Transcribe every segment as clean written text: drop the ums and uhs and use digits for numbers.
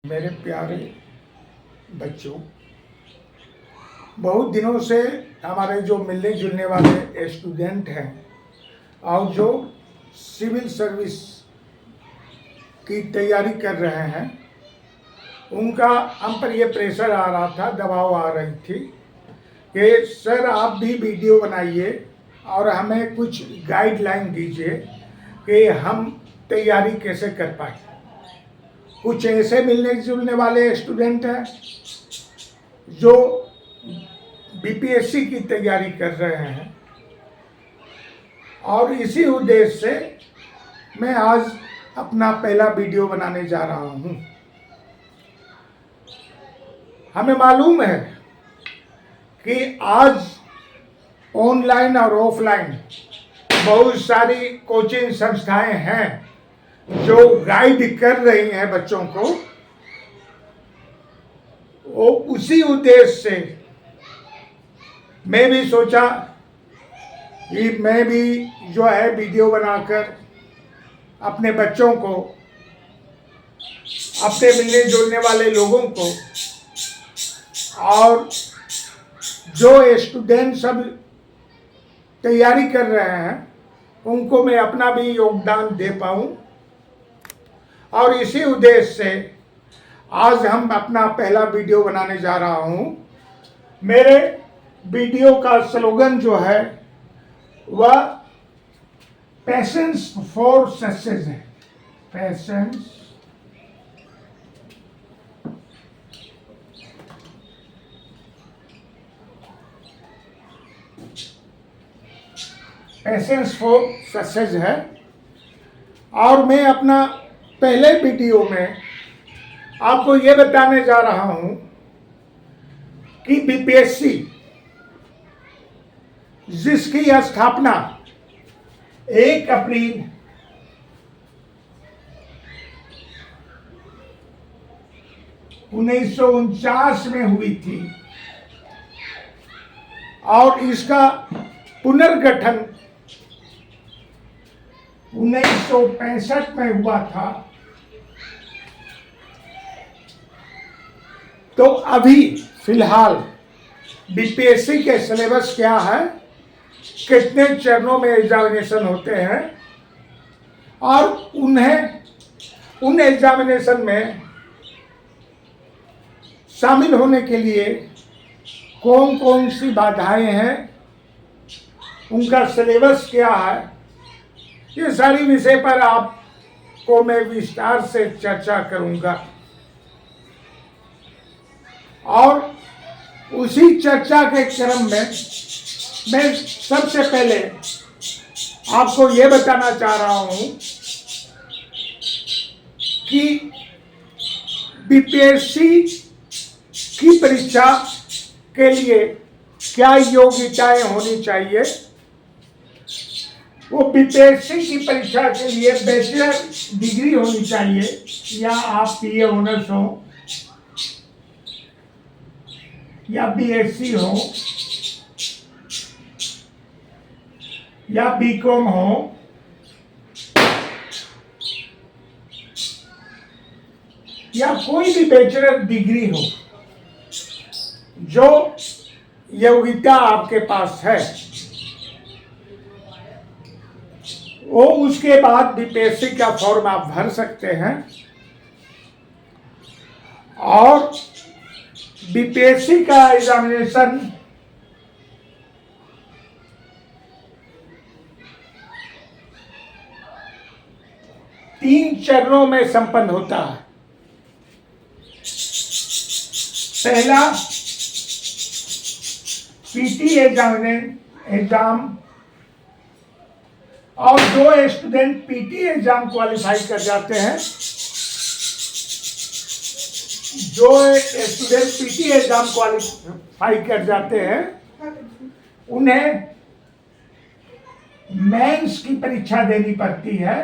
मेरे प्यारे बच्चों, बहुत दिनों से हमारे जो मिलने जुलने वाले स्टूडेंट हैं और जो सिविल सर्विस की तैयारी कर रहे हैं, उनका हम पर ये प्रेशर आ रहा था, दबाव आ रही थी कि सर आप भी वीडियो बनाइए और हमें कुछ गाइडलाइन दीजिए कि हम तैयारी कैसे कर पाए। कुछ ऐसे मिलने जुलने वाले स्टूडेंट हैं जो बीपीएससी की तैयारी कर रहे हैं और इसी उद्देश्य से मैं आज अपना पहला वीडियो बनाने जा रहा हूं। हमें मालूम है कि आज ऑनलाइन और ऑफलाइन बहुत सारी कोचिंग संस्थाएं हैं जो गाइड कर रही हैं बच्चों को। वो उसी उद्देश्य से मैं भी सोचा कि मैं भी जो है वीडियो बनाकर अपने बच्चों को, अपने मिलने जुलने वाले लोगों को और जो स्टूडेंट सब तैयारी कर रहे हैं उनको मैं अपना भी योगदान दे पाऊं। और इसी उद्देश्य से आज हम अपना पहला वीडियो बनाने जा रहा हूं। मेरे वीडियो का स्लोगन जो है वह पैशंस फॉर सक्सेस है। पैशंस फॉर सक्सेस है। और मैं अपना पहले वीडियो में आपको ये बताने जा रहा हूं कि बीपीएससी जिसकी स्थापना 1 अप्रैल 1949 में हुई थी और इसका पुनर्गठन 1965 में हुआ था। तो अभी फिलहाल बीपीएससी के सिलेबस क्या है, कितने चरणों में एग्जामिनेशन होते हैं और उन एग्जामिनेशन में शामिल होने के लिए कौन कौन सी बाधाएं हैं, उनका सिलेबस क्या है, ये सारी विषय पर आपको मैं विस्तार से चर्चा करूंगा। और उसी चर्चा के क्रम में मैं सबसे पहले आपको ये बताना चाह रहा हूं कि बीपीएससी की परीक्षा के लिए क्या योग्यताएं होनी चाहिए। वो बीपीएससी की परीक्षा के लिए बैचलर डिग्री होनी चाहिए या आप बीए ऑनर्स हो या बीएससी हो या बीकॉम हो या कोई भी बैचलर डिग्री हो, जो योग्यता आपके पास है वो उसके बाद बीपीएससी का फॉर्म आप भर सकते हैं और बीपीएससी का एग्जामिनेशन तीन चरणों में संपन्न होता है। पहला पीटी एग्जाम, और जो स्टूडेंट पीटी एग्जाम क्वालिफाई कर जाते हैं, जो स्टूडेंट पीटी एग्जाम क्वालिफाई कर जाते हैं उन्हें मेंस की परीक्षा देनी पड़ती है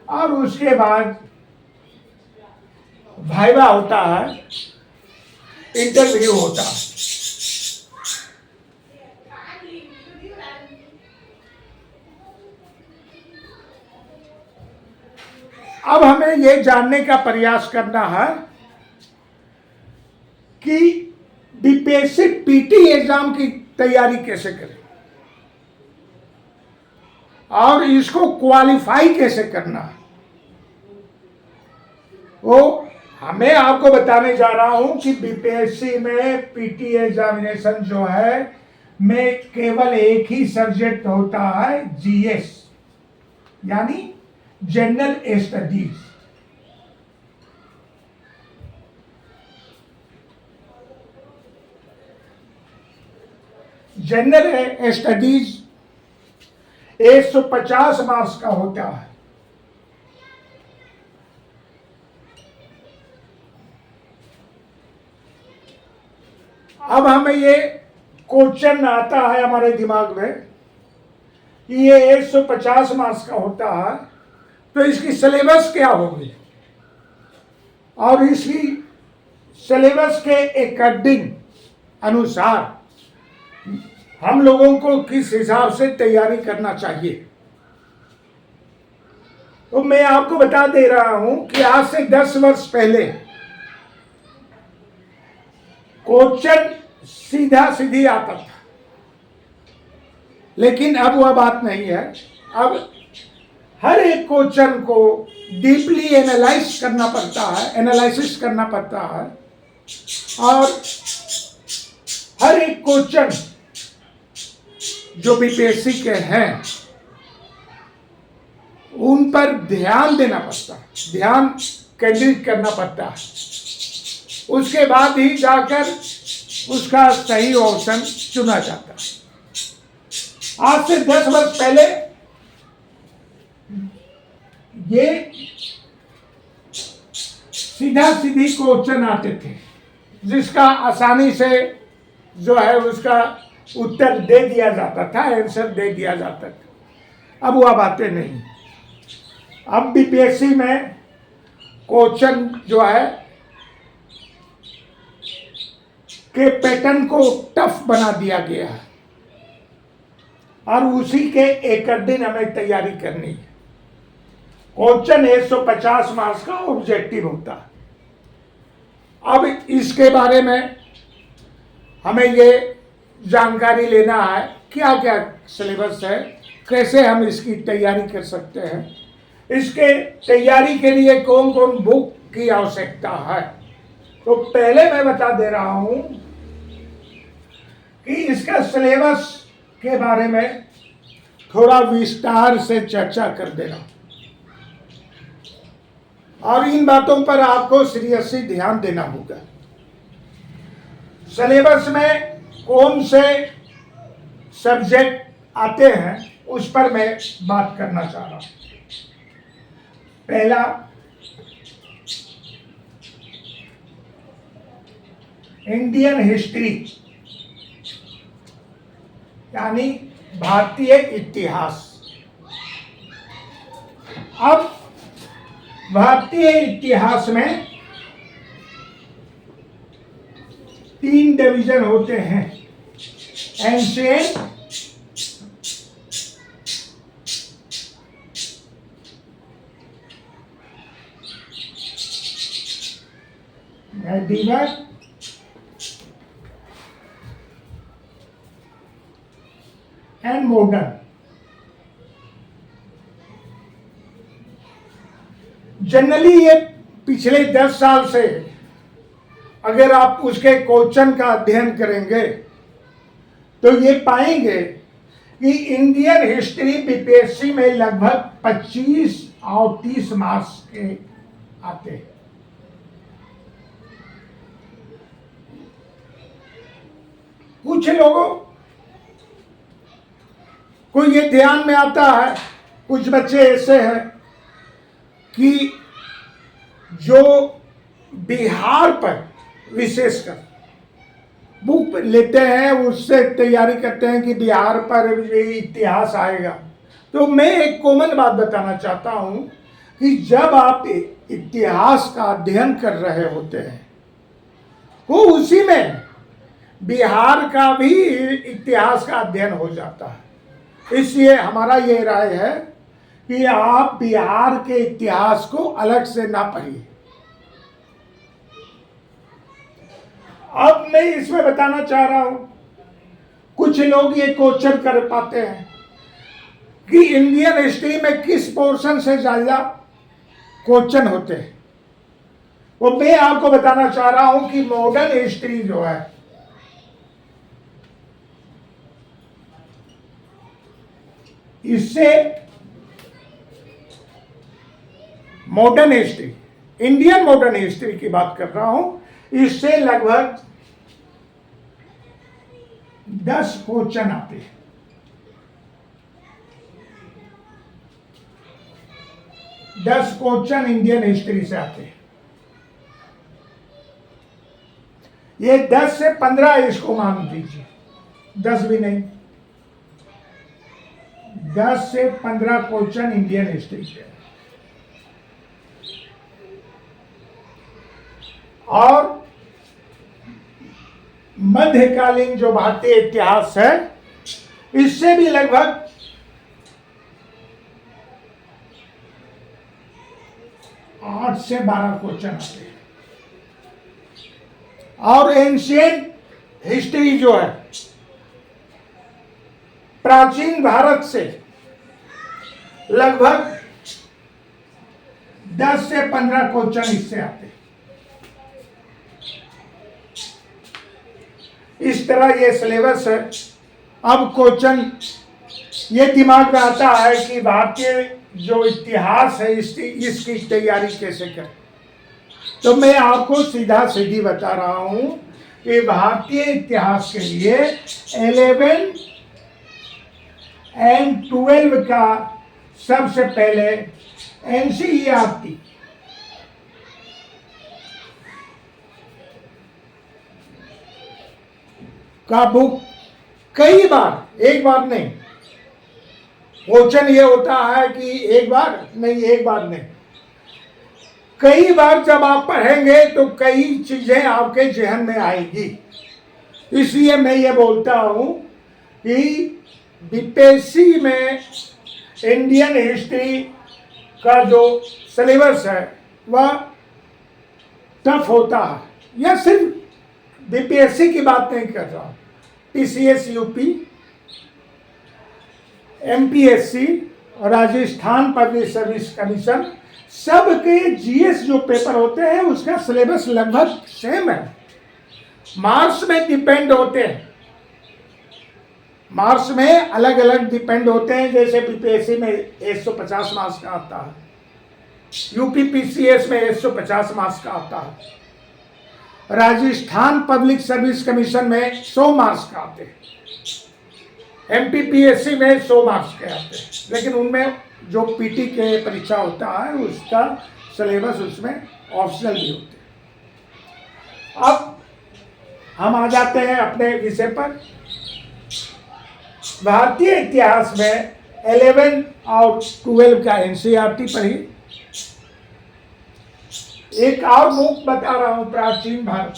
और उसके बाद वाइवा होता है, इंटरव्यू होता है। अब हमें ये जानने का प्रयास करना है कि बीपीएससी पीटी एग्जाम की तैयारी कैसे करें और इसको क्वालिफाई कैसे करना है, वो हमें आपको बताने जा रहा हूं कि बीपीएससी में पीटी एग्जामिनेशन जो है में केवल एक ही सब्जेक्ट होता है, जीएस यानी general studies. General studies 150 marks का होता है। अब हमें ये क्वेश्चन आता है हमारे दिमाग में कि ये 150 मार्क्स का होता है, तो इसकी सिलेबस क्या होगी और इसी सिलेबस के अकॉर्डिंग अनुसार हम लोगों को किस हिसाब से तैयारी करना चाहिए। तो मैं आपको बता दे रहा हूं कि आज से 10 वर्ष पहले क्वेश्चन सीधा सीधी आता था, लेकिन अब वह बात नहीं है। अब हर एक क्वेश्चन को डीपली एनालाइज करना पड़ता है, एनालिसिस करना पड़ता है और हर एक क्वेश्चन जो बीपीएससी के हैं उन पर ध्यान देना पड़ता है, ध्यान केंद्रित करना पड़ता है। उसके बाद ही जाकर उसका सही ऑप्शन चुना जाता है। आज से 10 वर्ष पहले ये सीधा सीधी क्वेश्चन आते थे जिसका आसानी से जो है उसका उत्तर दे दिया जाता था, आंसर दे दिया जाता था। अब वह बातें नहीं। अब बीपीएससी में क्वेश्चन जो है के पैटर्न को टफ बना दिया गया है और उसी के अकॉर्डिंग हमें तैयारी करनी है। क्वेश्चन 150 मार्क्स का ऑब्जेक्टिव होता है। अब इसके बारे में हमें ये जानकारी लेना है क्या क्या सिलेबस है, कैसे हम इसकी तैयारी कर सकते हैं, इसके तैयारी के लिए कौन कौन बुक की आवश्यकता है। तो पहले मैं बता दे रहा हूं कि इसका सिलेबस के बारे में थोड़ा विस्तार से चर्चा कर देना और इन बातों पर आपको सीरियसली ध्यान देना होगा। सिलेबस में कौन से सब्जेक्ट आते हैं उस पर मैं बात करना चाह रहा हूं। पहला इंडियन हिस्ट्री यानी भारतीय इतिहास। अब भारतीय इतिहास में 3 डिवीजन होते हैं, ancient, medieval and modern. Generally ये पिछले 10 साल से अगर आप उसके क्वेश्चन का अध्ययन करेंगे तो ये पाएंगे कि इंडियन हिस्ट्री बीपीएससी में लगभग 25 और 30 मार्क्स के आते हैं। कुछ लोगों को ये ध्यान में आता है, कुछ बच्चे ऐसे हैं कि जो बिहार पर विशेषकर बुक लेते हैं, उससे तैयारी करते हैं कि बिहार पर ये इतिहास आएगा। तो मैं एक कॉमन बात बताना चाहता हूं कि जब आप इतिहास का अध्ययन कर रहे होते हैं तो उसी में बिहार का भी इतिहास का अध्ययन हो जाता है। इसलिए हमारा ये राय है कि आप बिहार के इतिहास को अलग से ना पढ़िए अब मैं इसमें बताना चाह रहा हूं, कुछ लोग ये क्वेश्चन कर पाते हैं कि इंडियन हिस्ट्री में किस पोर्शन से ज्यादा क्वेश्चन होते हैं। वो मैं आपको बताना चाह रहा हूं कि मॉडर्न हिस्ट्री जो है, इससे modern history, Indian modern history की बात कर रहा हूं, इससे लगभग 10 क्वेश्चन आते हैं। 10 क्वेश्चन इंडियन हिस्ट्री से आते हैं। ये 10 से 15 इसको मान दीजिए, 10 भी नहीं, 10 से 15 क्वेश्चन इंडियन हिस्ट्री से। और मध्यकालीन जो भारतीय इतिहास है, इससे भी लगभग 8 से 12 क्वेश्चन आते हैं। और एंशिएंट हिस्ट्री जो है, प्राचीन भारत से लगभग 10 से 15 क्वेश्चन इससे आते हैं। इस तरह ये सिलेबस है। अब क्वेश्चन ये दिमाग में आता है कि भारतीय जो इतिहास है इसकी तैयारी कैसे करें। तो मैं आपको सीधा सीधी बता रहा हूं कि भारतीय इतिहास के लिए 11 एंड 12 का सबसे पहले एनसीईआरटी का बुक कई बार, एक बार नहीं, क्वेश्चन ये होता है कि एक बार नहीं, कई बार जब आप पढ़ेंगे तो कई चीजें आपके जहन में आएगी। इसलिए मैं ये बोलता हूं कि बीपीएससी में इंडियन हिस्ट्री का जो सिलेबस है वह टफ होता है। या सिर्फ बीपीएससी की बात नहीं कर रहा, TCS UP, MPSC, Rajasthan public service commission, सब के जीएस जो पेपर होते हैं उसका सिलेबस लगभग सेम है। मार्क्स में डिपेंड होते हैं, मार्क्स में अलग अलग डिपेंड होते हैं। जैसे बीपीएससी में 150 मार्क्स का आता है, यूपीपीसीएस में 150 मार्क्स का आता है, राजस्थान पब्लिक सर्विस कमीशन में 100 मार्क्स का आते हैं, एमपीपीएससी में 100 मार्क्स के आते हैं। लेकिन उनमें जो पीटी के परीक्षा होता है उसका सिलेबस उसमें ऑप्शनल भी होते हैं। अब हम आ जाते हैं अपने विषय पर। भारतीय इतिहास में 11 और 12 का एनसीईआरटी पढ़ी। एक और बुक बता रहा हूं, प्राचीन भारत।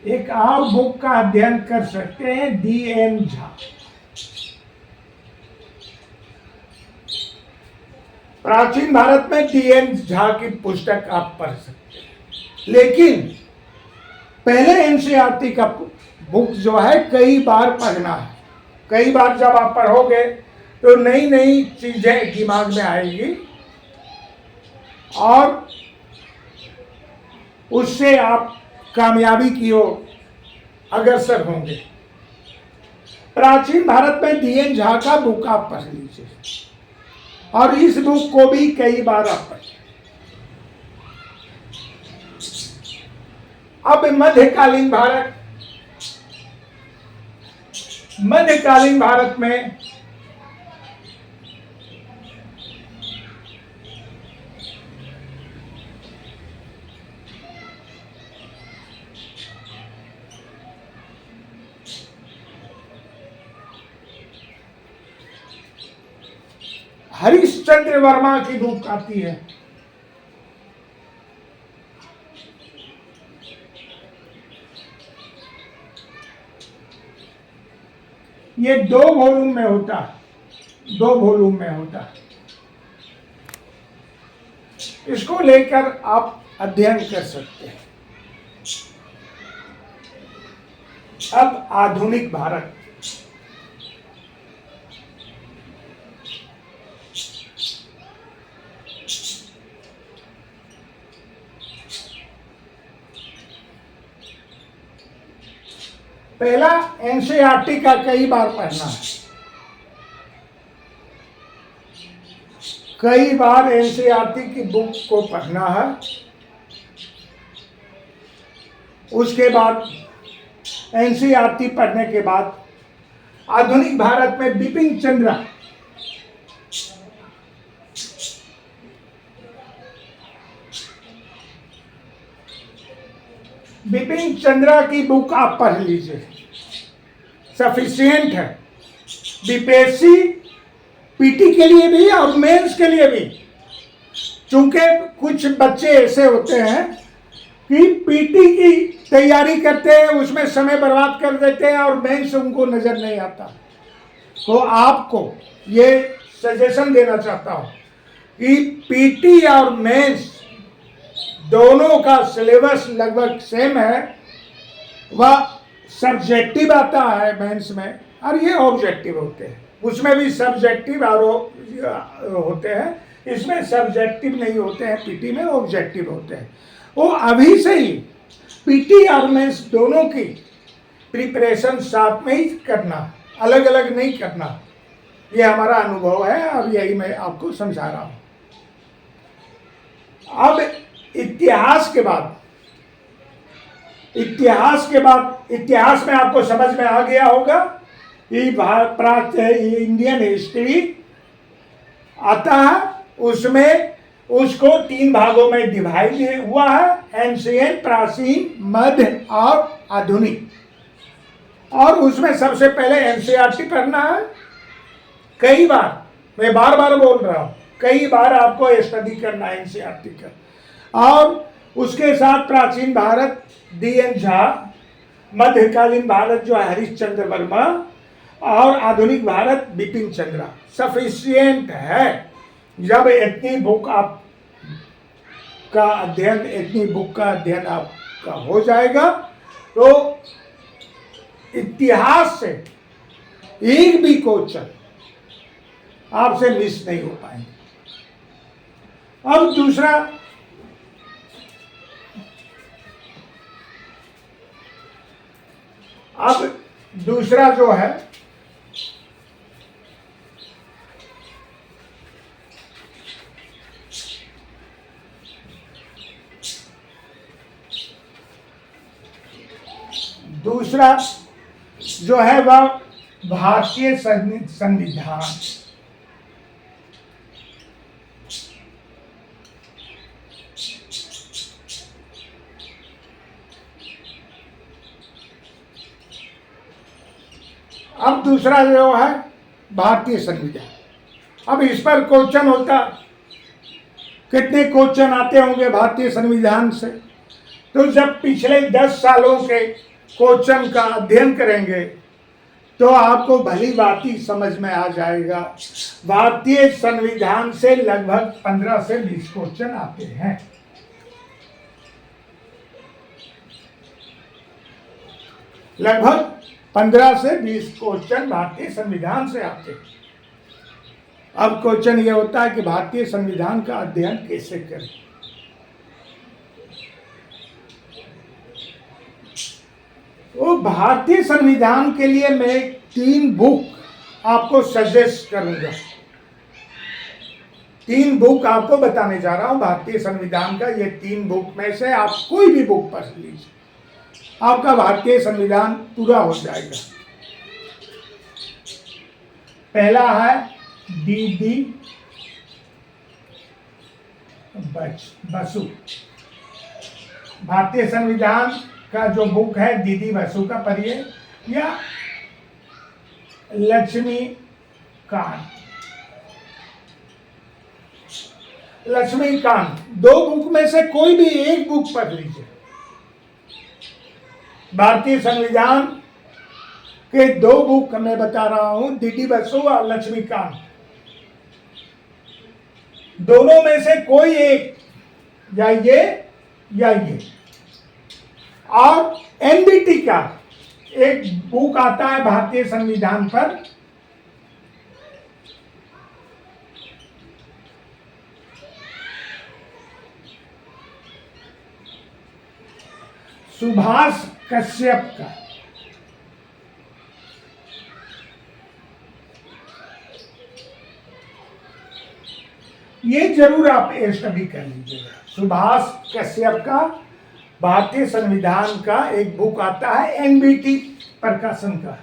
एक और बुक का अध्ययन कर सकते हैं, डीएन झा। प्राचीन भारत में डीएन झा की पुस्तक आप पढ़ सकते हैं। लेकिन पहले एनसीईआरटी का बुक जो है कई बार पढ़ना है। कई बार जब आप पढ़ोगे तो नई नई चीजें दिमाग में आएगी और उससे आप कामयाबी की ओर अग्रसर होंगे। प्राचीन भारत में डीएन झा का बुक आप पढ़ लीजिए और इस बुक को भी कई बार आप पढ़ें। अब मध्यकालीन भारत में हरिश्चंद्र वर्मा की बुक आती है। ये 2 वॉल्यूम में होता है। 2 वॉल्यूम में होता है। इसको लेकर आप अध्ययन कर सकते हैं। अब आधुनिक भारत, पहला एनसीईआरटी का कई बार पढ़ना है, कई बार एनसीईआरटी की बुक को पढ़ना है। उसके बाद एनसीईआरटी पढ़ने के बाद आधुनिक भारत में बिपिन चंद्र की बुक आप पढ़ लीजिए, सफिशिएंट है बीपीएससी पीटी के लिए भी और मेंस के लिए भी। चूंकि कुछ बच्चे ऐसे होते हैं कि पीटी की तैयारी करते हैं, उसमें समय बर्बाद कर देते हैं और मेंस उनको नजर नहीं आता। तो आपको ये सजेशन देना चाहता हूं कि पीटी और मेंस दोनों का सिलेबस लगभग सेम है। वह सब्जेक्टिव आता है मेंस में और ये ऑब्जेक्टिव होते हैं। उसमें भी सब्जेक्टिव और होते हैं, इसमें सब्जेक्टिव नहीं होते हैं, पीटी में ऑब्जेक्टिव होते हैं। वो अभी से ही पीटी और मेंस दोनों की प्रिपरेशन साथ में ही करना, अलग अलग नहीं करना। ये हमारा अनुभव है और यही मैं आपको समझा रहा हूं। अब इतिहास में आपको समझ में आ गया होगा कि इंडियन हिस्ट्री आता है, उसमें उसको 3 भागों में डिवाइड हुआ है, एंशिएंट, प्राचीन, मध्य और आधुनिक। और उसमें सबसे पहले एनसीईआरटी पढ़ना है। कई बार, मैं बार बार बोल रहा हूं, कई बार आपको स्टडी करना है एनसीईआरटी का। और उसके साथ प्राचीन भारत DN झा, मध्यकालीन भारत जो है हरिश्चंद्र वर्मा, और आधुनिक भारत बिपिन चंद्र सफिशिएंट है। जब इतनी बुक का अध्ययन आपका हो जाएगा तो इतिहास से एक भी क्वेश्चन आपसे मिस नहीं हो पाएंगे। अब दूसरा जो है वह भारतीय संविधान। अब दूसरा जो है भारतीय संविधान। अब इस पर क्वेश्चन होता, कितने क्वेश्चन आते होंगे भारतीय संविधान से? तो जब पिछले 10 सालों के क्वेश्चन का अध्ययन करेंगे तो आपको भली भांति समझ में आ जाएगा। भारतीय संविधान से लगभग 15 से 20 क्वेश्चन आते हैं। लगभग 15 से 20 क्वेश्चन भारतीय संविधान से आते हैं। अब क्वेश्चन ये होता है कि भारतीय संविधान का अध्ययन कैसे करें। वो भारतीय संविधान के लिए मैं 3 बुक आपको सजेस्ट करूंगा। 3 बुक आपको बताने जा रहा हूं भारतीय संविधान का। ये 3 बुक में से आप कोई भी बुक पढ़ लीजिए, आपका भारतीय संविधान पूरा हो जाएगा। पहला है DD बसु। भारतीय संविधान का जो बुक है DD बसु का पढ़िए, या लक्ष्मीकांत। 2 बुक में से कोई भी एक बुक पढ़ लीजिए। भारतीय संविधान के 2 बुक मैं बता रहा हूं, DD बसु और लक्ष्मीकांत। दोनों में से कोई एक, या ये या ये। और एनबीटी का एक बुक आता है भारतीय संविधान पर, सुभाष कश्यप का। ये जरूर आप स्टडी कर लीजिएगा। सुभाष कश्यप का भारतीय संविधान का एक बुक आता है, एनबीटी प्रकाशन का।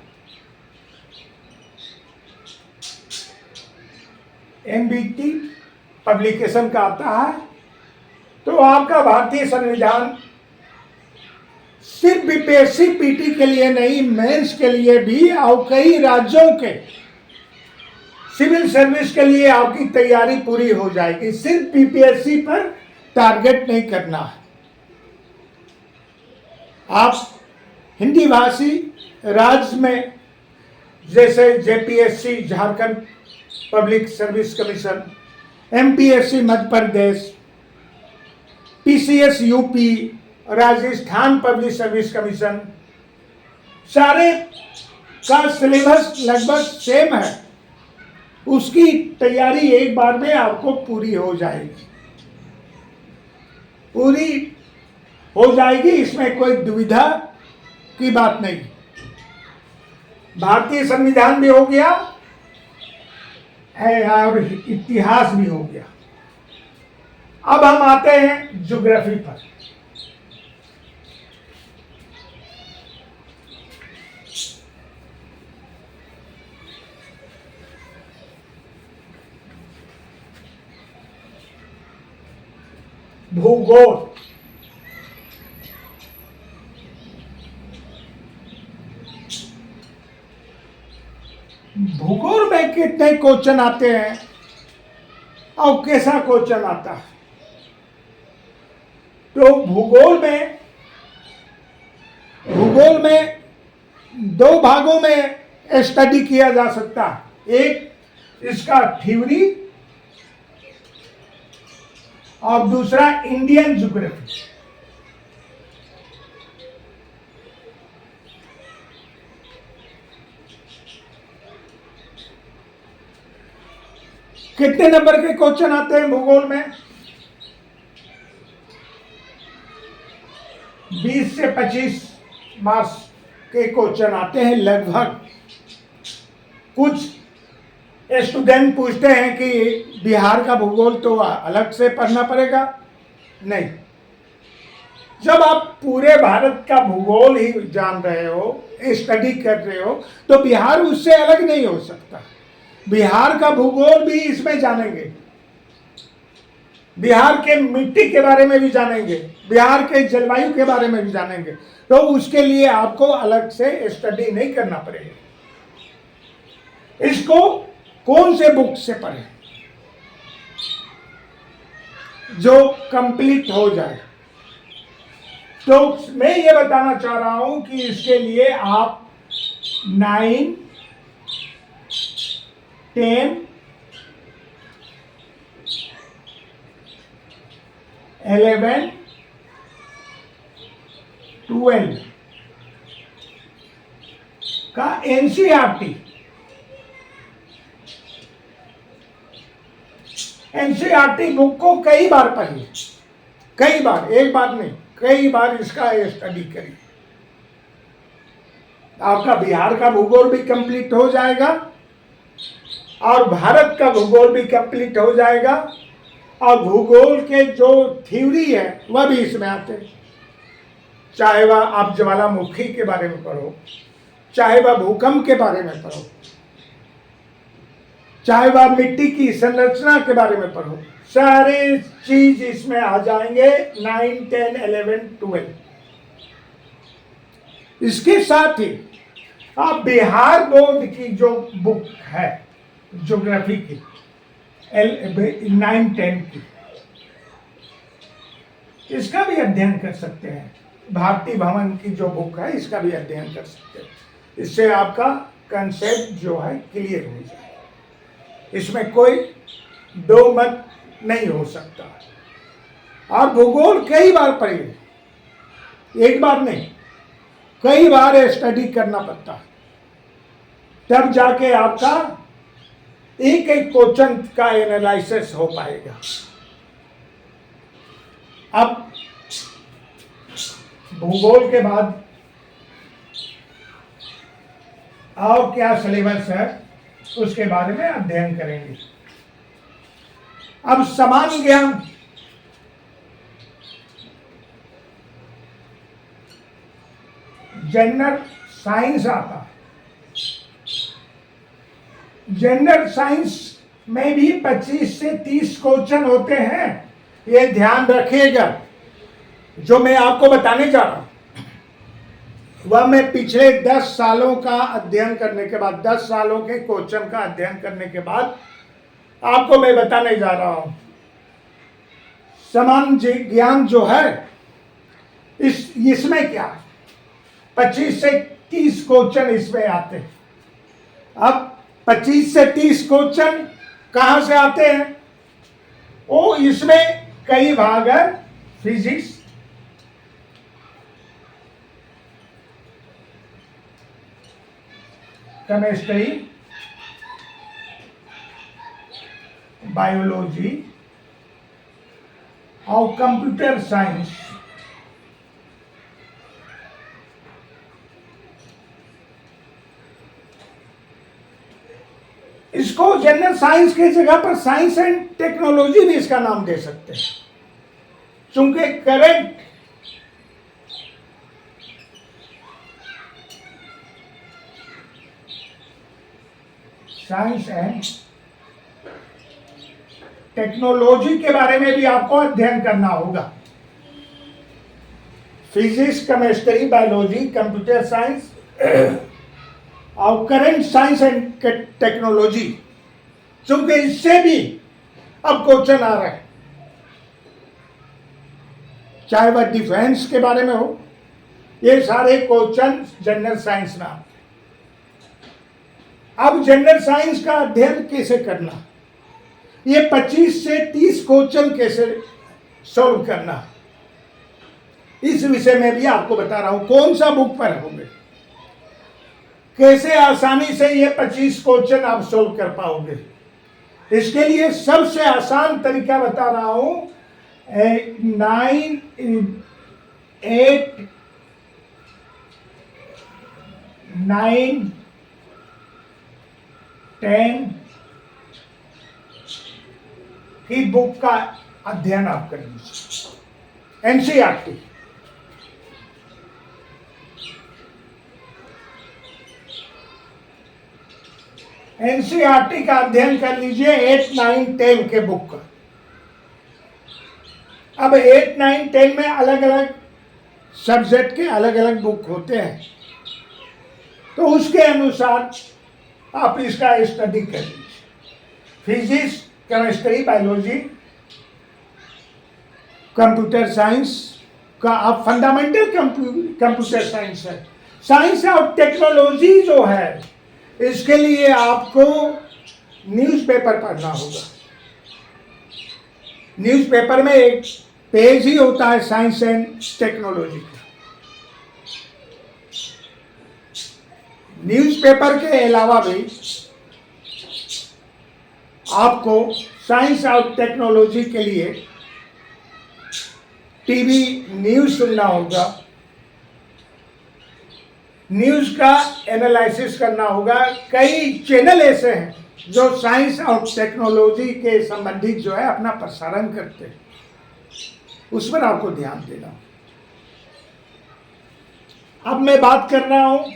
एनबीटी पब्लिकेशन का आता है। तो आपका भारतीय संविधान सिर्फ बीपीएससी पीटी के लिए नहीं, मेंस के लिए भी और कई राज्यों के सिविल सर्विस के लिए आपकी तैयारी पूरी हो जाएगी। सिर्फ बीपीएससी पर टारगेट नहीं करना है। आप हिंदी भाषी राज्य में जैसे JPSC Jharkhand public service commission, MPSC Madhya Pradesh, PCS UP, Rajasthan public service commission, सारे का सिलेबस लगभग सेम है। उसकी तैयारी एक बार में आपको पूरी हो जाएगी, पूरी हो जाएगी, इसमें कोई दुविधा की बात नहीं। भारतीय संविधान भी हो गया है और इतिहास भी हो गया। अब हम आते हैं ज्योग्राफी पर। भूगोल। भूगोल में कितने क्वेश्चन आते हैं और कैसा क्वेश्चन आता है? तो भूगोल में दो भागों में स्टडी किया जा सकता है। एक इसका थ्योरी और दूसरा इंडियन ज्योग्राफी। कितने नंबर के क्वेश्चन आते हैं भूगोल में? 20 से 25 मार्क्स के क्वेश्चन आते हैं लगभग। कुछ स्टूडेंट पूछते हैं कि बिहार का भूगोल तो अलग से पढ़ना पड़ेगा। नहीं, जब आप पूरे भारत का भूगोल ही जान रहे हो, स्टडी कर रहे हो, तो बिहार उससे अलग नहीं हो सकता। बिहार का भूगोल भी इसमें जानेंगे, बिहार के मिट्टी के बारे में भी जानेंगे, बिहार के जलवायु के बारे में भी जानेंगे। तो उसके लिए आपको अलग से स्टडी नहीं करना पड़ेगा। इसको कौन से बुक से पढ़ें जो कंप्लीट हो जाए? तो मैं ये बताना चाह रहा हूं कि इसके लिए आप 9, 10, 11, 12 का एनसीईआरटी बुक को कई बार पढ़िए, कई बार, एक बार नहीं, कई बार इसका स्टडी करिए। आपका बिहार का भूगोल भी कंप्लीट हो जाएगा और भारत का भूगोल भी कंप्लीट हो जाएगा। और भूगोल के जो थ्योरी है वह भी इसमें आते हैं। चाहे वह आप ज्वालामुखी के बारे में पढ़ो, चाहे वह भूकंप के बारे में पढ़ो, चाहे वह मिट्टी की संरचना के बारे में पढ़ो, सारे चीज इसमें आ जाएंगे। 9, 10, 11, 12। इसके साथ ही आप बिहार बोर्ड की जो बुक है ज्योग्राफी की 9, 10 की, इसका भी अध्ययन कर सकते हैं। भारती भवन की जो बुक है इसका भी अध्ययन कर सकते हैं। इससे आपका कंसेप्ट जो है क्लियर हो जाए। इसमें कोई दो मत नहीं हो सकता। और भूगोल कई बार पढ़िए, एक बार नहीं, कई बार स्टडी करना पड़ता है, तब जाके आपका एक एक क्वेश्चन का एनालिसिस हो पाएगा। अब भूगोल के बाद और क्या सिलेबस है उसके बारे में अध्ययन करेंगे। अब सामान्य ज्ञान, जनरल साइंस आता है। जनरल साइंस में भी 25 से 30 क्वेश्चन होते हैं। ये ध्यान रखिएगा, जो मैं आपको बताने जा रहा हूं वह मैं पिछले 10 सालों का अध्ययन करने के बाद, 10 सालों के क्वेश्चन का अध्ययन करने के बाद आपको मैं बताने जा रहा हूं। सामान्य ज्ञान जो है इसमें क्या है, 25 से 30 क्वेश्चन इसमें आते हैं। अब 25 से 30 क्वेश्चन कहां से आते हैं? वो इसमें कई भाग है, फिजिक्स, केमिस्ट्री, बायोलॉजी और कंप्यूटर साइंस। इसको जनरल साइंस की जगह पर साइंस एंड टेक्नोलॉजी भी इसका नाम दे सकते हैं, क्योंकि करंट साइंस एंड टेक्नोलॉजी के बारे में भी आपको अध्ययन करना होगा। Physics, chemistry, biology, computer science और करंट साइंस एंड टेक्नोलॉजी, क्योंकि इससे भी अब क्वेश्चन आ रहा है, चाहे वह डिफेंस के बारे में हो, ये सारे क्वेश्चन जनरल साइंस में आते हैं। अब जनरल साइंस का अध्ययन कैसे करना, ये 25 से 30 क्वेश्चन कैसे सॉल्व करना, इस विषय में भी आपको बता रहा हूं। कौन सा बुक पर होंगे, कैसे आसानी से ये 25 क्वेश्चन आप सॉल्व कर पाओगे, इसके लिए सबसे आसान तरीका बता रहा हूं। 9, 8, 9, 10 की बुक का अध्ययन आप कर लीजिए। एनसीईआरटी, एनसीईआरटी का अध्ययन कर लीजिए 8, 9, 10 के बुक का। अब 8, 9, 10 में अलग अलग सब्जेक्ट के अलग अलग बुक होते हैं, तो उसके अनुसार आप इसका स्टडी कर लीजिए। Physics, chemistry, biology, computer science का आप फंडामेंटल कंप्यूटर साइंस है। साइंस और टेक्नोलॉजी जो है, इसके लिए आपको न्यूज़पेपर पढ़ना होगा। न्यूज़पेपर में एक पेज ही होता है साइंस एंड टेक्नोलॉजी का। न्यूज़पेपर के अलावा भी आपको साइंस और टेक्नोलॉजी के लिए टीवी न्यूज़ सुनना होगा, न्यूज़ का एनालिसिस करना होगा। कई चैनल ऐसे हैं जो साइंस और टेक्नोलॉजी के संबंधित जो है अपना प्रसारण करते हैं, उस पर आपको ध्यान देना। अब मैं बात कर रहा हूं,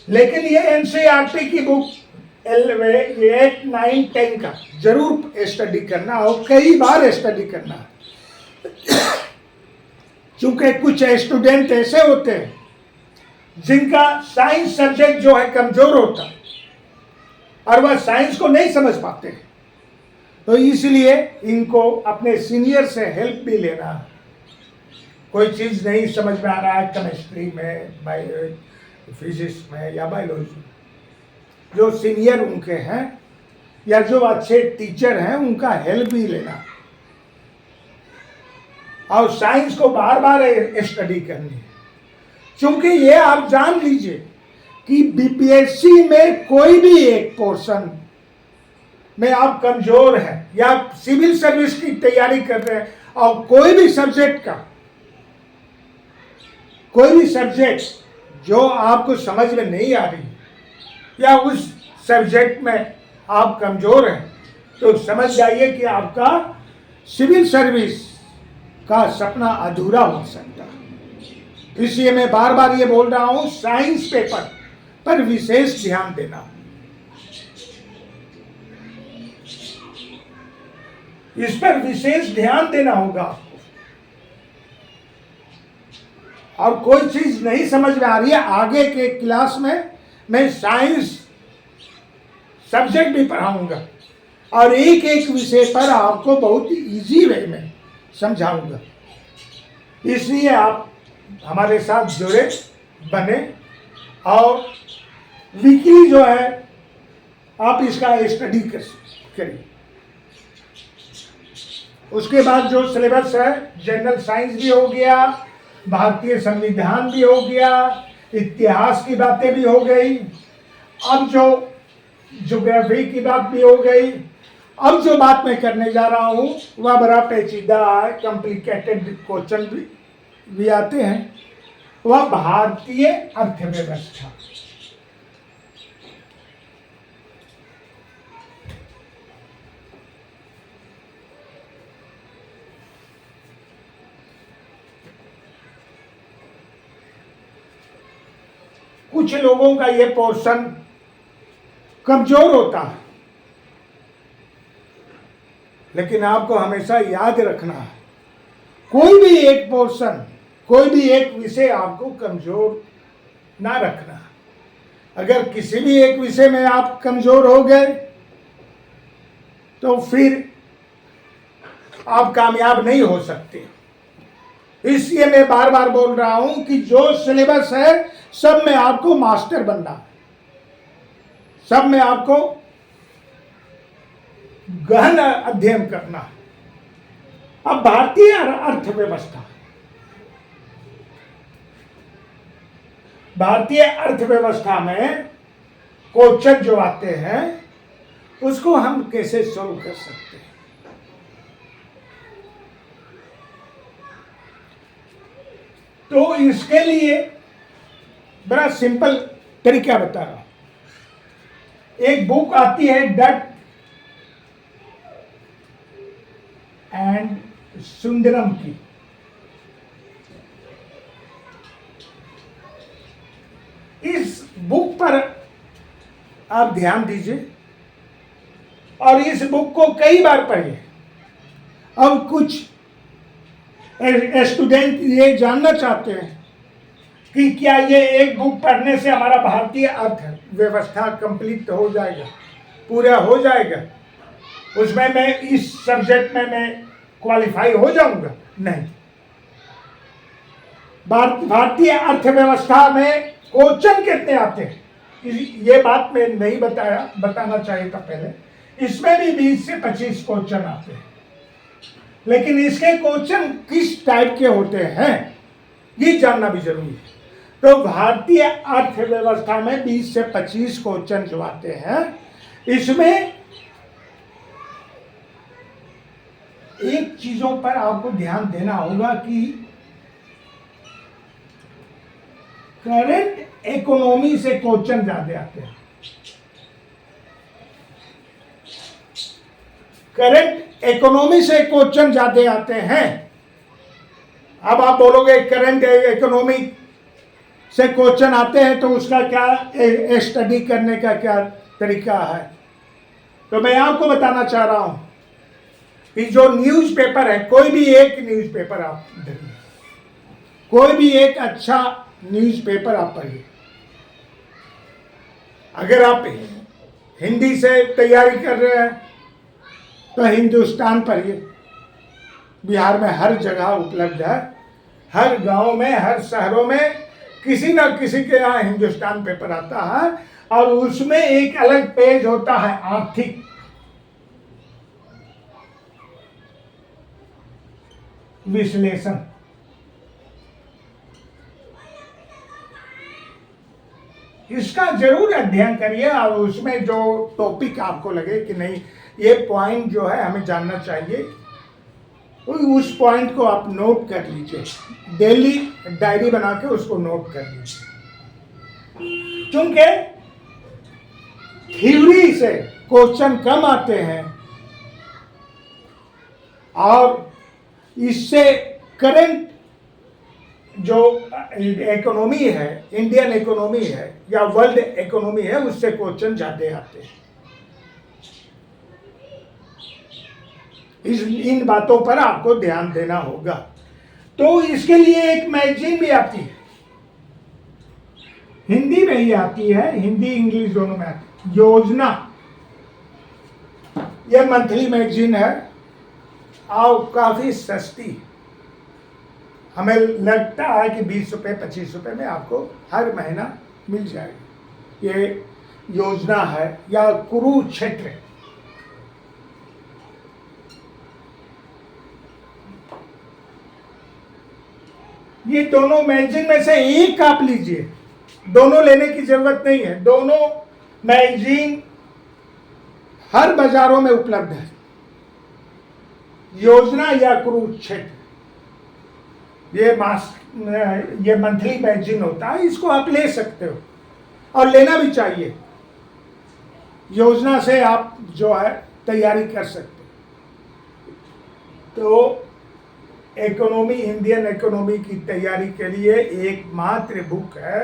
लेकिन ये एनसीईआरटी की बुक 8, 9, 10 का जरूर स्टडी करना और कई बार स्टडी करना है, क्योंकि कुछ स्टूडेंट ऐसे होते हैं जिनका साइंस सब्जेक्ट जो है कमजोर होता है और वह साइंस को नहीं समझ पाते, तो इसलिए इनको अपने सीनियर से हेल्प भी लेना है। कोई चीज़ नहीं समझ में आ रहा है केमिस्ट्री में, फिजिक्स में या बायोलॉजी, जो सीनियर उनके हैं या जो अच्छे टीचर हैं उनका हेल्प भी लेना, और साइंस को बार बार स्टडी करनी है। क्योंकि ये आप जान लीजिए कि बीपीएससी में कोई भी एक पोर्शन में आप कमजोर हैं या सिविल सर्विस की तैयारी कर रहे हैं और कोई भी सब्जेक्ट जो आपको समझ में नहीं आ रही या उस सब्जेक्ट में आप कमजोर हैं, तो समझ जाइए कि आपका सिविल सर्विस का सपना अधूरा हो सकता है। इसलिए मैं बार बार ये बोल रहा हूं, साइंस पेपर पर विशेष ध्यान देना, इस पर विशेष ध्यान देना होगा आपको। और कोई चीज नहीं समझ में आ रही है, आगे के क्लास में मैं साइंस सब्जेक्ट भी पढ़ाऊंगा और एक एक विषय पर आपको बहुत इजी वे में समझाऊंगा। इसलिए आप हमारे साथ जुड़े, बने और वीकली जो है आप इसका स्टडी करिए। उसके बाद जो सिलेबस है, जनरल साइंस भी हो गया, भारतीय संविधान भी हो गया, इतिहास की बातें भी हो गई, अब जो ज्योग्राफी की बात भी हो गई। अब जो बात मैं करने जा रहा हूं वह बड़ा पेचीदा है, कॉम्प्लिकेटेड क्वेश्चन भी आते हैं, वह भारतीय अर्थव्यवस्था। कुछ लोगों का ये पोर्शन कमजोर होता है, लेकिन आपको हमेशा याद रखना है, कोई भी एक पोर्शन, कोई भी एक विषय आपको कमजोर ना रखना। अगर किसी भी एक विषय में आप कमजोर हो गए तो फिर आप कामयाब नहीं हो सकते। इसलिए मैं बार बार बोल रहा हूं कि जो सिलेबस है सब में आपको मास्टर बनना है, सब में आपको गहन अध्ययन करना है। अब भारतीय अर्थव्यवस्था, भारतीय अर्थव्यवस्था में क्वेश्चन जो आते हैं उसको हम कैसे सॉल्व कर सकते हैं। तो इसके लिए बड़ा सिंपल तरीका बता रहा हूं। एक बुक आती है डट एंड सुंदरम की, इस बुक पर आप ध्यान दीजिए और इस बुक को कई बार पढ़िए। अब कुछ स्टूडेंट ये जानना चाहते हैं कि क्या ये एक बुक पढ़ने से हमारा भारतीय अर्थव्यवस्था कंप्लीट हो जाएगा, पूरा हो जाएगा, उसमें मैं इस सब्जेक्ट में मैं क्वालिफाई हो जाऊंगा? नहीं। भारतीय अर्थव्यवस्था में क्वेश्चन कितने आते हैं ये बात मैं नहीं बताना चाहिए था पहले। इसमें भी 20 से 25 क्वेश्चन आते हैं, लेकिन इसके क्वेश्चन किस टाइप के होते हैं ये जानना भी जरूरी है। तो भारतीय अर्थव्यवस्था में 20 से 25 क्वेश्चन जो आते हैं, इसमें एक चीजों पर आपको ध्यान देना होगा कि करंट इकोनॉमी से क्वेश्चन ज्यादा आते हैं। करंट इकोनॉमी से क्वेश्चन ज्यादा आते हैं। अब आप बोलोगे करंट इकोनॉमी से क्वेश्चन आते हैं तो उसका क्या स्टडी करने का क्या तरीका है? तो मैं आपको बताना चाह रहा हूं कि जो न्यूज़पेपर है, कोई भी एक न्यूज़पेपर आप देखिए, कोई भी एक अच्छा न्यूज़पेपर आप पढ़िए। अगर आप हिंदी से तैयारी कर रहे हैं तो हिंदुस्तान पढ़िए, बिहार में हर जगह उपलब्ध है, हर गांव में, हर शहरों में किसी न किसी के यहाँ हिंदुस्तान पेपर आता है और उसमें एक अलग पेज होता है आर्थिक विश्लेषण। इसका जरूर अध्ययन करिए और उसमें जो टॉपिक आपको लगे कि नहीं ये पॉइंट जो है हमें जानना चाहिए, तो उस पॉइंट को आप नोट कर लीजिए, डेली डायरी बना के उसको नोट कर लीजिए। क्योंकि थ्योरी से क्वेश्चन कम आते हैं और इससे करंट जो इकोनॉमी है, इंडियन इकोनॉमी है या वर्ल्ड इकोनॉमी है, उससे क्वेश्चन ज्यादा आते हैं। इन बातों पर आपको ध्यान देना होगा। तो इसके लिए एक मैगजीन भी आती है, हिंदी में ही आती है, हिंदी इंग्लिश दोनों में आती है, योजना। यह मंथली मैगजीन है और काफी सस्ती, हमें लगता है कि 20 रुपये 25 रुपये में आपको हर महीना मिल जाएगी। ये योजना है या कुरुक्षेत्र। ये दोनों मैगजीन में से एक आप लीजिए, दोनों लेने की जरूरत नहीं है। दोनों मैगजीन हर बाजारों में उपलब्ध है, योजना या कुरुक्षेत्र। ये मंथली मैगजीन होता है, इसको आप ले सकते हो और लेना भी चाहिए। योजना से आप जो है तैयारी कर सकते हो। तो इकोनॉमी, इंडियन इकोनॉमी की तैयारी के लिए एकमात्र बुक है,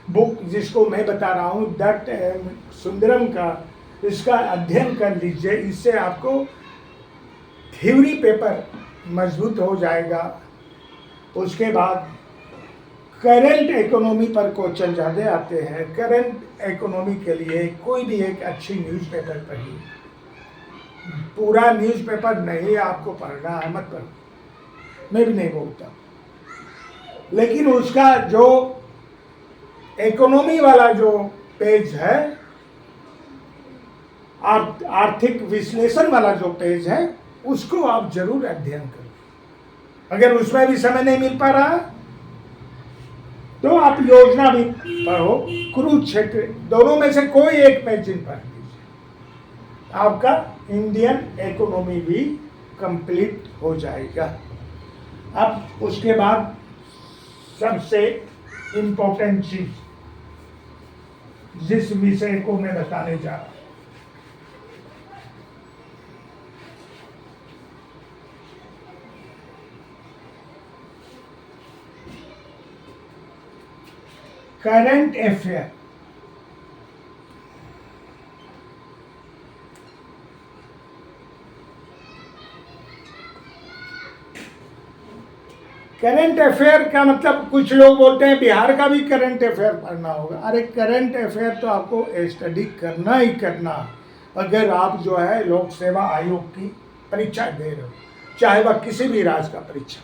बुक जिसको मैं बता रहा हूँ डॉक्टर एम सुंदरम का। इसका अध्ययन कर लीजिए, इससे आपको थ्योरी पेपर मजबूत हो जाएगा। उसके बाद करंट इकोनॉमी पर क्वेश्चन ज़्यादा आते हैं। करंट इकोनॉमी के लिए कोई भी एक अच्छी न्यूज़पेपर पढ़िए। पूरा न्यूज़पेपर नहीं आपको पढ़ना है, मत पढ़ो, मैं भी नहीं बोलता, लेकिन उसका जो इकोनॉमी वाला जो पेज है, आर्थिक विश्लेषण वाला जो पेज है, उसको आप जरूर अध्ययन करो। अगर उसमें भी समय नहीं मिल पा रहा तो आप योजना भी पढ़ो, कुरुक्षेत्र, दोनों में से कोई एक मैगजीन पढ़ लीजिए, आपका इंडियन इकोनॉमी भी कंप्लीट हो जाएगा। अब उसके बाद सबसे इम्पोर्टेंट चीज, जिस विषय को मैं बताने जा रहा हूं, करंट अफेयर। करंट अफेयर का मतलब कुछ लोग बोलते हैं बिहार का भी करंट अफेयर पढ़ना होगा। अरे करंट अफेयर तो आपको स्टडी करना ही करना, अगर आप जो है लोक सेवा आयोग की परीक्षा दे रहे हो, चाहे वह किसी भी राज्य का परीक्षा।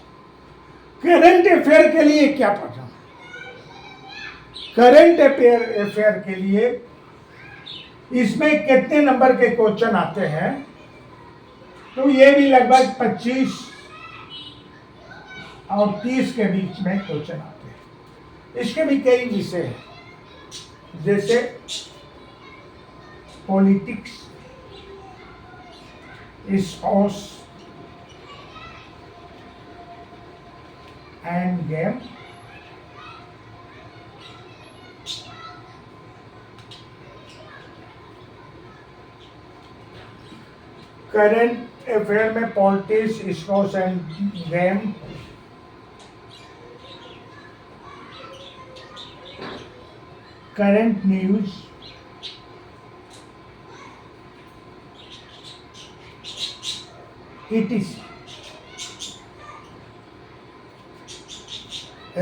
करंट अफेयर के लिए क्या पढ़ना? करंट अफेयर के लिए इसमें कितने नंबर के क्वेश्चन आते हैं, तो ये भी लगभग 25 और 30 के बीच में क्वेश्चन आते हैं। इसके भी कई विषय हैं, जैसे politics, sports and game, current affair में politics, sports and game, current news, ETC,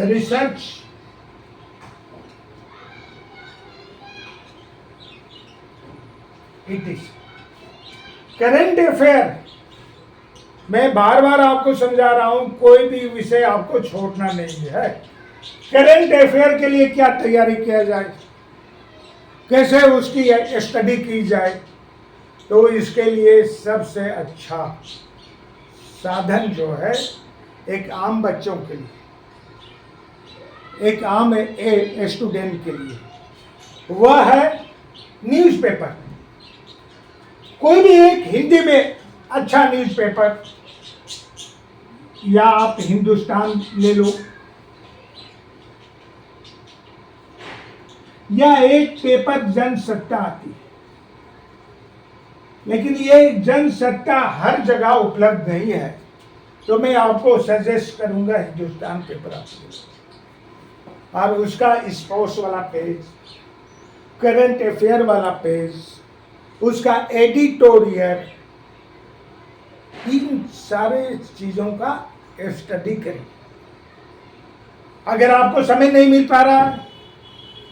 research, ETC। Current affair मैं बार बार आपको समझा रहा हूं, कोई भी विषय आपको छोड़ना नहीं है। करंट अफेयर के लिए क्या तैयारी किया जाए, कैसे उसकी स्टडी की जाए, तो इसके लिए सबसे अच्छा साधन जो है एक आम बच्चों के लिए, एक आम स्टूडेंट के लिए, वह है न्यूज़पेपर। कोई भी एक हिंदी में अच्छा न्यूज़पेपर, या आप हिंदुस्तान ले लो, या एक पेपर जनसत्ता आती है, लेकिन ये जनसत्ता हर जगह उपलब्ध नहीं है, तो मैं आपको सजेस्ट करूंगा हिंदुस्तान पेपर आपको, और उसका स्पोर्ट्स वाला पेज, करंट अफेयर वाला पेज, उसका एडिटोरियल, इन सारे चीजों का स्टडी करें। अगर आपको समय नहीं मिल पा रहा,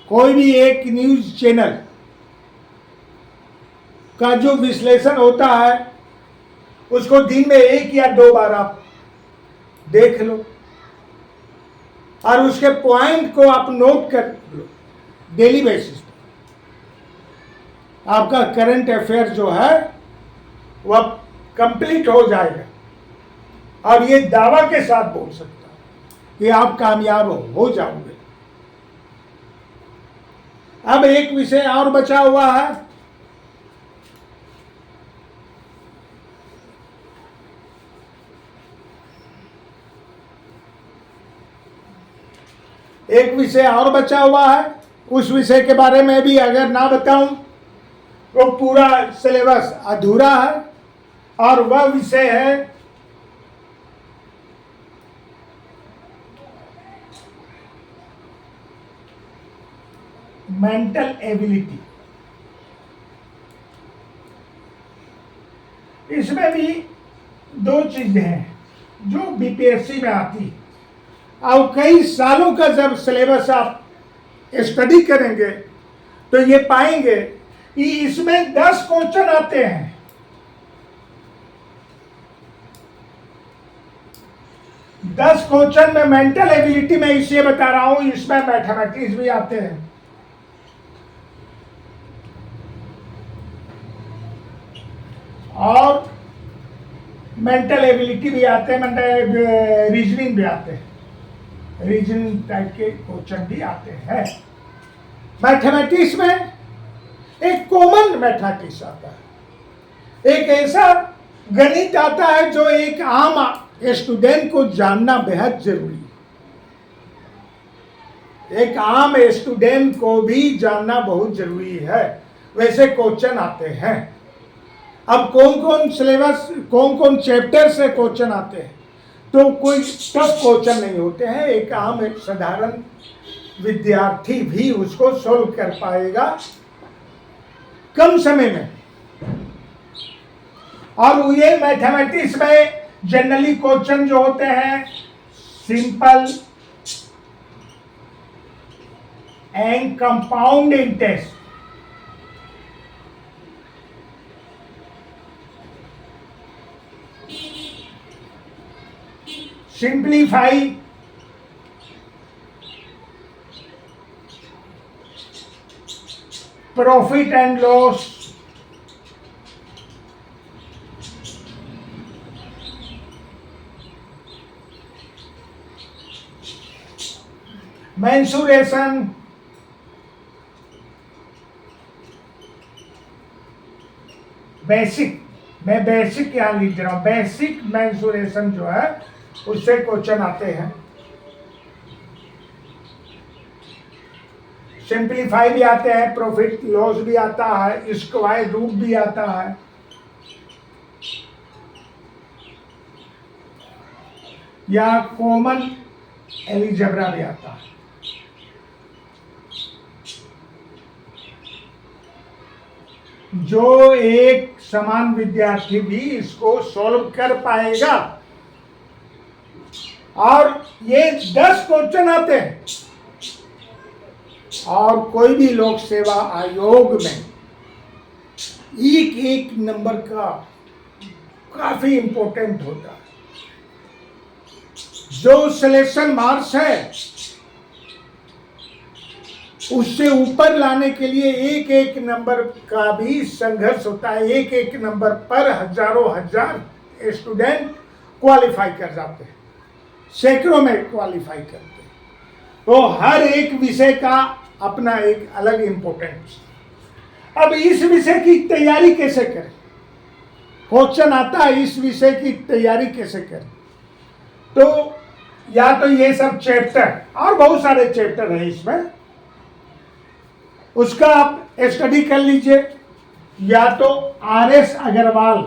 कोई भी एक न्यूज चैनल का जो विश्लेषण होता है उसको दिन में 1 या 2 बार आप देख लो, और उसके पॉइंट को आप नोट कर लो डेली बेसिस पर। आपका करंट अफेयर जो है वह कंप्लीट हो जाएगा, और ये दावा के साथ बोल सकता हूं कि आप कामयाब हो जाओगे। अब एक विषय और बचा हुआ है, एक विषय और बचा हुआ है। उस विषय के बारे में भी अगर ना बताऊं तो पूरा सिलेबस अधूरा है, और वह विषय है मेंटल एबिलिटी। इसमें भी 2 चीजें हैं जो बीपीएससी में आती है, और कई सालों का जब सिलेबस आप स्टडी करेंगे तो ये पाएंगे कि इसमें 10 क्वेश्चन आते हैं। 10 क्वेश्चन में मेंटल एबिलिटी में इसलिए बता रहा हूं, इसमें मैथमेटिक्स भी आते हैं, और मेंटल एबिलिटी भी आते हैं, मतलब रीजनिंग भी आते हैं, रीजनिंग टाइप के क्वेश्चन भी आते हैं। मैथमेटिक्स में एक कॉमन मैथमेटिक्स आता है, एक ऐसा गणित आता है जो एक आम स्टूडेंट को जानना बेहद जरूरी है, एक आम स्टूडेंट को भी जानना बहुत जरूरी है। वैसे क्वेश्चन आते हैं। अब कौन कौन सिलेबस, कौन कौन चैप्टर से क्वेश्चन आते हैं, तो कोई टफ क्वेश्चन नहीं होते हैं, एक आम एक साधारण विद्यार्थी भी उसको सॉल्व कर पाएगा कम समय में। और ये मैथमेटिक्स में जनरली क्वेश्चन जो होते हैं simple and compound interest, simplify, profit and loss, mensuration, basic, मैं बेसिक यहां लिख रहा हूं, बेसिक मेंसुरेशन जो है उससे क्वेश्चन आते हैं। सिंप्लीफाई भी आते हैं, प्रॉफिट लॉस भी आता है, स्क्वायर रूट भी आता है, या कॉमन एलिजेब्रा भी आता है। जो एक समान विद्यार्थी भी इसको सॉल्व कर पाएगा, और ये 10 क्वेश्चन आते हैं, और कोई भी लोक सेवा आयोग में एक एक नंबर का काफी इंपॉर्टेंट होता है। जो सिलेक्शन मार्क्स है उससे ऊपर लाने के लिए एक एक नंबर का भी संघर्ष होता है। एक एक नंबर पर हजारों हजार स्टूडेंट क्वालिफाई कर जाते हैं। सैकड़ों में क्वालिफाई करते हैं। तो हर एक विषय का अपना एक अलग इम्पोर्टेंस। अब इस विषय की तैयारी कैसे करें? क्वेश्चन आता है इस विषय की तैयारी कैसे करें? तो या तो ये सब चैप्टर और बहुत सारे चैप्टर हैं इसमें, उसका आप स्टडी कर लीजिए। या तो RS अग्रवाल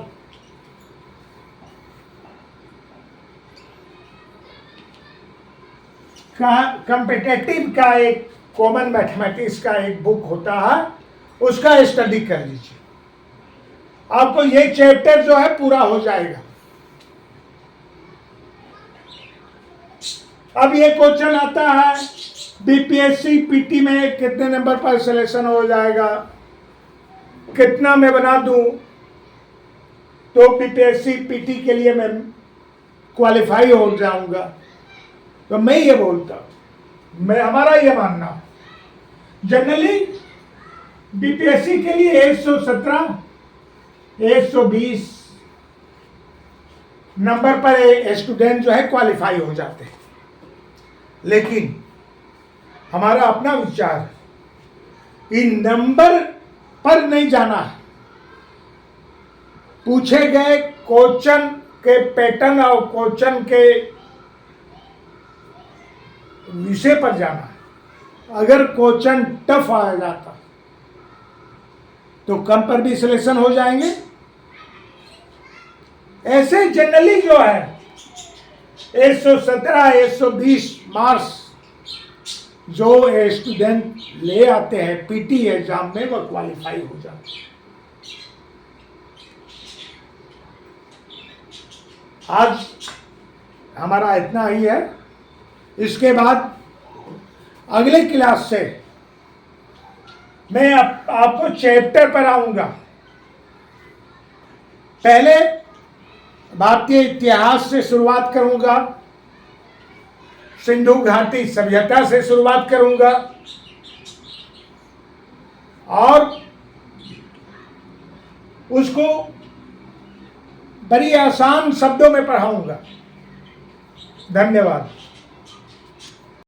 का कॉम्पिटिटिव का एक कॉमन मैथमेटिक्स का एक बुक होता है, उसका स्टडी कर लीजिए। आपको ये चैप्टर जो है पूरा हो जाएगा। अब ये क्वेश्चन आता है BPSC PT में कितने नंबर पर सिलेक्शन हो जाएगा, कितना मैं बना दूं तो BPSC PT के लिए मैं क्वालिफाई हो जाऊंगा। तो मैं ये बोलता हूं, हमारा ये मानना जनरली BPSC के लिए 117 120 नंबर पर स्टूडेंट जो है क्वालिफाई हो जाते हैं। लेकिन हमारा अपना विचार है, इन नंबर पर नहीं जाना है, पूछे गए क्वेश्चन के पैटर्न और क्वेश्चन के विषय पर जाना है। अगर क्वेश्चन टफ आ जाता तो कम पर भी सिलेक्शन हो जाएंगे। ऐसे जनरली जो है 117 120 मार्क्स जो स्टूडेंट ले आते हैं PT एग्जाम में, वो क्वालिफाई हो जाते हैं। आज हमारा इतना ही है। इसके बाद अगले क्लास से मैं आपको चैप्टर पर आऊंगा। पहले भारतीय इतिहास से शुरुआत करूंगा, सिंधु घाटी सभ्यता से शुरुआत करूंगा और उसको बड़ी आसान शब्दों में पढ़ाऊंगा। धन्यवाद।